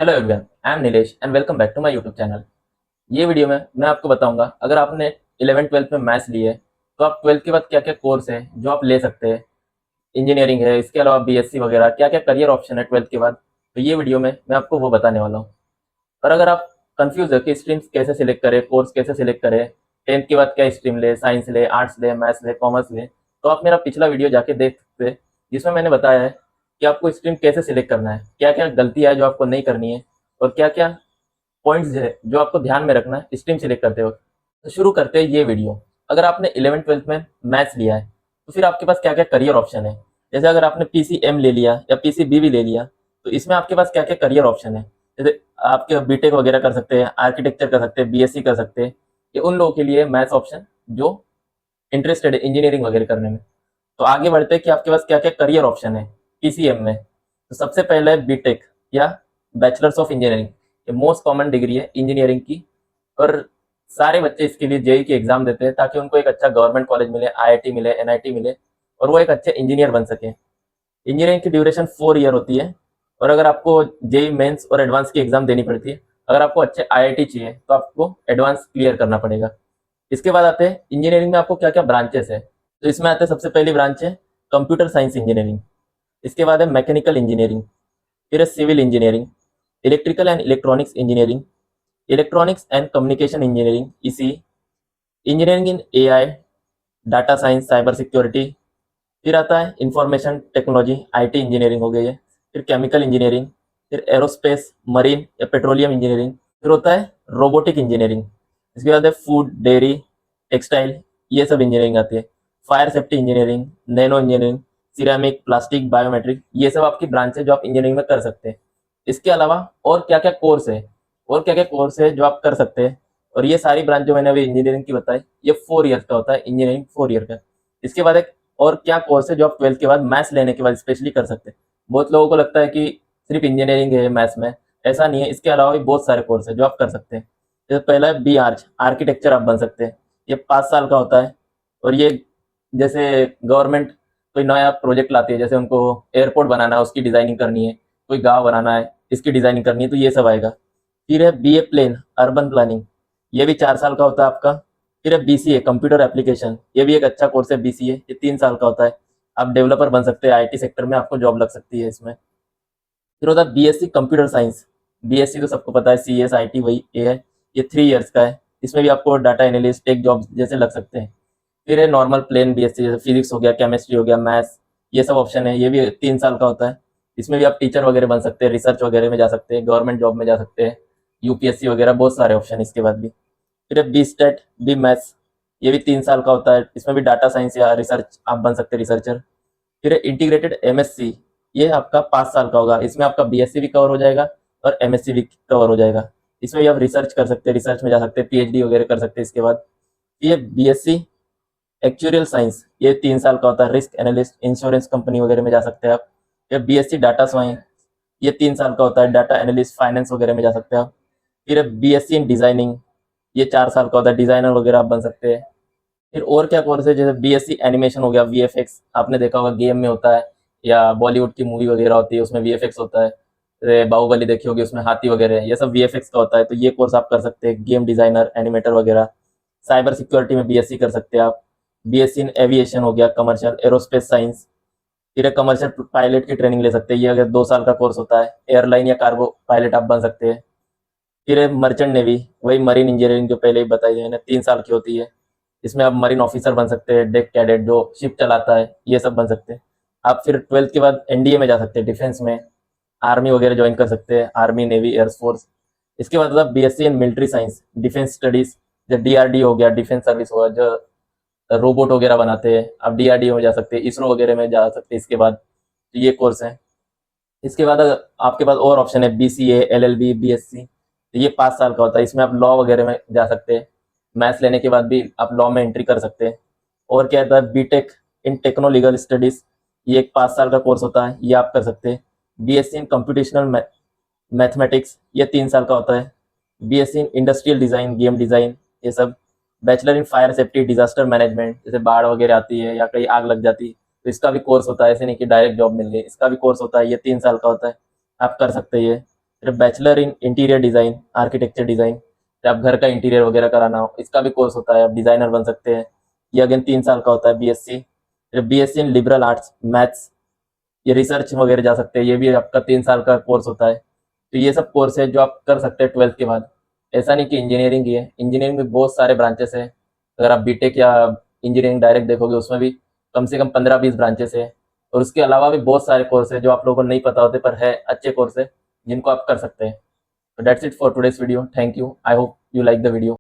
Hello everyone, I am Nilesh and welcome back to my YouTube channel. ये video में मैं आपको बताऊंगा, अगर आपने 11th-12th में मैथ्स ली है तो आप 12th के बाद क्या क्या कोर्स है जो आप ले सकते हैं। इंजीनियरिंग है, इसके अलावा बीएससी वगैरह क्या क्या करियर ऑप्शन है 12th के बाद। तो ये वीडियो में मैं आपको वो बताने वाला हूँ। और अगर आप कंफ्यूज है कि स्ट्रीम्स कैसे सिलेक्ट करें, कोर्स कैसे सिलेक्ट करें, 10th के बाद क्या स्ट्रीम ले, साइंस ले, आर्ट्स ले, मैथ्स ले, कॉमर्स ले, तो आप मेरा पिछला वीडियो जाके देख सकते हैं, जिसमें मैंने बताया है कि आपको स्ट्रीम कैसे सिलेक्ट करना है, क्या क्या गलतियाँ है जो आपको नहीं करनी है, और क्या क्या पॉइंट्स है जो आपको ध्यान में रखना है स्ट्रीम सिलेक्ट करते वक्त। तो शुरू करते हैं ये वीडियो। अगर आपने 11th-12th में मैथ्स लिया है तो फिर आपके पास क्या क्या करियर ऑप्शन है। जैसे अगर आपने पीसीएम ले लिया या पीसीबी भी ले लिया तो इसमें आपके पास क्या क्या करियर ऑप्शन है। जैसे आपके बीटेक वगैरह कर सकते हैं, आर्किटेक्चर कर सकते हैं, बीएससी कर सकते हैं। ये उन लोगों के लिए मैथ्स ऑप्शन जो इंटरेस्टेड है इंजीनियरिंग वगैरह करने में। तो आगे बढ़ते हैं कि आपके पास क्या क्या करियर ऑप्शन है पीसीएम में। तो सबसे पहले है बीटेक या बैचलर्स ऑफ इंजीनियरिंग। ये मोस्ट कॉमन डिग्री है इंजीनियरिंग की, और सारे बच्चे इसके लिए जेई की एग्जाम देते हैं ताकि उनको एक अच्छा गवर्नमेंट कॉलेज मिले, आईआईटी मिले, एनआईटी मिले, और वो एक अच्छे इंजीनियर बन सके। इंजीनियरिंग की ड्यूरेशन 4 ईयर होती है, और अगर आपको जेई मेंस और एडवांस की एग्जाम देनी पड़ती है, अगर आपको अच्छे आईआईटी चाहिए तो आपको एडवांस क्लियर करना पड़ेगा। इसके बाद आते हैं इंजीनियरिंग में आपको क्या क्या ब्रांचेस है। तो इसमें आते हैं, सबसे पहली ब्रांच है कंप्यूटर साइंस इंजीनियरिंग। इसके बाद है मैकेनिकल इंजीनियरिंग, फिर है civil engineering, electrical and electronics engineering, electronics and communication engineering, इसी engineering in AI, data science, cyber security. फिर आता है इंफॉर्मेशन टेक्नोलॉजी, आईटी इंजीनियरिंग हो गई है। फिर केमिकल इंजीनियरिंग, फिर एरोस्पेस, मरीन या पेट्रोलियम इंजीनियरिंग। फिर होता है रोबोटिक इंजीनियरिंग। इसके बाद है फूड, डेयरी, टेक्सटाइल, ये सब इंजीनियरिंग आती है। Fire safety engineering, nano engineering, ceramic, plastic, biometric, ये सब आपकी ब्रांच है जो आप इंजीनियरिंग में कर सकते हैं। इसके अलावा और क्या क्या कोर्स है, और क्या क्या कोर्स है जो आप कर सकते हैं। और ये सारी ब्रांच जो मैंने अभी इंजीनियरिंग की बताई, ये 4 ईयर का होता है, इंजीनियरिंग 4 ईयर का। इसके बाद एक और क्या कोर्स है जो आप 12th के बाद मैथ्स लेने के बाद स्पेशली कर सकते हैं। बहुत लोगों को लगता है कि सिर्फ इंजीनियरिंग है मैथ्स में, ऐसा नहीं है। इसके अलावा भी बहुत सारे कोर्स है जो आप कर सकते हैं। जैसे पहला है बी आर्च, आर्किटेक्चर आप बन सकते हैं। ये 5 साल का होता है, और ये जैसे गवर्नमेंट कोई नया प्रोजेक्ट लाती है, जैसे उनको एयरपोर्ट बनाना है उसकी डिजाइनिंग करनी है, कोई गांव बनाना है इसकी डिजाइनिंग करनी है, तो ये सब आएगा। फिर है बी ए प्लेन, अर्बन प्लानिंग, ये भी 4 साल का होता है आपका। फिर है बीसीए, कंप्यूटर एप्लीकेशन, ये भी एक अच्छा कोर्स है बीसीए, ये 3 साल का होता है। आप डेवलपर बन सकते हैं, आईटी सेक्टर में आपको जॉब लग सकती है इसमें। फिर होता है बीएससी कंप्यूटर साइंस। बीएससी तो सबको पता है, सी एस आई टी वही ये है। ये 3 ईयर्स का है, इसमें भी आपको डाटा एनालिस्ट, टेक जॉब जैसे लग सकते हैं। फिर है नॉर्मल प्लेन बीएससी, जैसे फिजिक्स हो गया, केमिस्ट्री हो गया, मैथ्स, ये सब ऑप्शन है। ये भी 3 साल का होता है। इसमें भी आप टीचर वगैरह बन सकते हैं, रिसर्च वगैरह में जा सकते हैं, गवर्नमेंट जॉब में जा सकते हैं, यूपीएससी वगैरह, बहुत सारे ऑप्शन इसके बाद भी। फिर है बी स्टेट, बी मैथ्स, ये भी 3 साल का होता है। इसमें भी डाटा साइंस या रिसर्च आप बन सकते हैं, रिसर्चर। फिर है इंटीग्रेटेड एमएससी, ये आपका 5 साल का होगा। इसमें आपका बीएससी भी कवर हो जाएगा और एमएससी भी कवर हो जाएगा। इसमें भी आप रिसर्च कर सकते हैं, रिसर्च में जा सकते हैं, पीएचडी वगैरह कर सकते हैं इसके बाद। ये बीएससी एक्चुरियल साइंस, ये 3 साल का होता है। रिस्क एनालिस्ट, इंश्योरेंस कंपनी वगैरह में जा सकते हैं आप। या बीएससी डाटा साइंस, ये 3 साल का होता है। डाटा एनालिस्ट, फाइनेंस वगैरह में जा सकते हैं आप। फिर बीएससी इन डिजाइनिंग, ये 4 साल का होता है। डिजाइनर वगैरह आप बन सकते हैं। फिर और क्या कोर्स है, जैसे बीएससी एनिमेशन हो गया, वीएफएक्स आपने देखा होगा गेम में होता है, या बॉलीवुड की मूवी वगैरह होती है उसमें वीएफएक्स होता है। जैसे बाहुबली देखी होगी, उसमें हाथी वगैरह है, ये सब वीएफएक्स का होता है। तो ये कोर्स आप कर सकते हैं, गेम डिजाइनर, एनिमेटर वगैरह। साइबर सिक्योरिटी में बीएससी कर सकते हैं आप। बीएससी इन एविएशन हो गया, कमर्शियल एरोस्पेस साइंस। फिर एक कमर्शियल पायलट की ट्रेनिंग ले सकते हैं, ये अगर 2 साल का कोर्स होता है। एयरलाइन या कार्गो पायलट आप बन सकते हैं। फिर है मर्चेंट नेवी, वही मरीन इंजीनियरिंग जो पहले ही बताई है मैंने, 3 साल की होती है। इसमें आप मरीन ऑफिसर बन सकते हैं, डेक कैडेट जो शिप चलाता है, ये सब बन सकते हैं आप। फिर 12th के बाद एनडीए में जा सकते हैं, डिफेंस में, आर्मी वगैरह ज्वाइन कर सकते हैं, आर्मी, नेवी, एयरफोर्स। इसके बाद आप BSc in military science, defence studies, जो डीआरडी हो गया, डिफेंस सर्विस हुआ, जो रोबोट वगैरह बनाते हैं, आप डीआरडीओ में जा सकते हैं, इसरो वगैरह में जा सकते हैं इसके बाद। तो ये कोर्स है। इसके बाद अगर आपके पास और ऑप्शन है बीसीए, एलएलबी, बीएससी, तो ये 5 साल का होता है। इसमें आप लॉ वगैरह में जा सकते हैं। मैथ्स लेने के बाद भी आप लॉ में एंट्री कर सकते हैं। और क्या होता है बीटेक इन टेक्नो लीगल स्टडीज, ये एक 5 साल का कोर्स होता है, ये आप कर सकते हैं। बीएससी इन कंप्यूटेशनल मैथमेटिक्स, ये 3 साल का होता है। BSc in industrial design, game design, ये सब। Bachelor in fire safety, disaster management, जैसे बाढ़ वगैरह आती है या कहीं आग लग जाती है तो इसका भी कोर्स होता है। ऐसे नहीं कि डायरेक्ट जॉब मिल गई, इसका भी कोर्स होता है, ये 3 साल का होता है, आप कर सकते हैं ये। फिर bachelor in interior design, architecture design, फिर आप घर का इंटीरियर वगैरह कराना हो, इसका भी कोर्स होता है, आप डिज़ाइनर बन सकते हैं। ये अगेन 3 साल का होता है बीएससी। फिर BSc in liberal arts, maths, ये रिसर्च वगैरह जा सकते हैं, ये भी आपका 3 साल का कोर्स होता है। तो ये सब कोर्स है जो आप कर सकते हैं 12th के बाद। ऐसा नहीं कि इंजीनियरिंग ही है, इंजीनियरिंग में बहुत सारे ब्रांचेस हैं। अगर आप बीटेक या इंजीनियरिंग डायरेक्ट देखोगे, उसमें भी कम से कम 15-20 ब्रांचेस है। और उसके अलावा भी बहुत सारे कोर्स है जो आप लोगों को नहीं पता होते, पर है अच्छे कोर्स है जिनको आप कर सकते हैं। So that's it for today's video. Thank you. I hope you like the video.